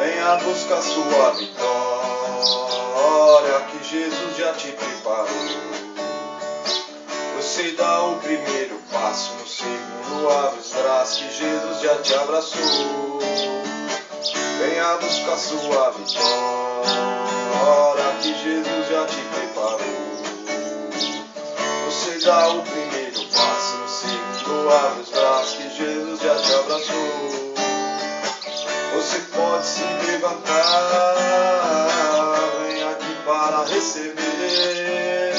Venha buscar sua vitória, que Jesus já te preparou. Você dá o primeiro passo, no segundo abre os braços, que Jesus já te abraçou. Venha buscar sua vitória, que Jesus já te preparou. Você dá o primeiro passo, no segundo abre os braços, que Jesus já te abraçou. Você pode se levantar, vem aqui para receber.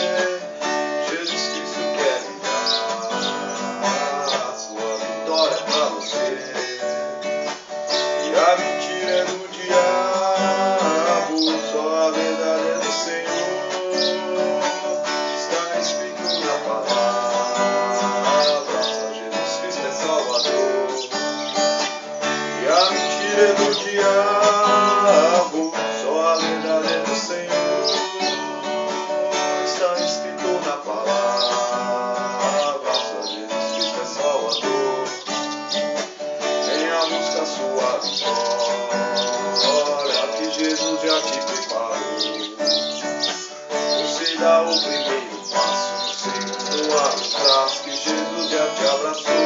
Jesus Cristo quer lhe dar a sua vitória para você. E a mentira é do diabo, só a verdade é do Senhor. Está escrito na palavra, só Jesus Cristo é Salvador. E a mentira é do diabo, só a verdade é do Senhor. Está escrito na palavra, só Jesus Cristo é Salvador. Venha buscar sua vitória, que Jesus já te preparou. Você dá o primeiro passo, no segundo abre os braços, que Jesus já te abraçou.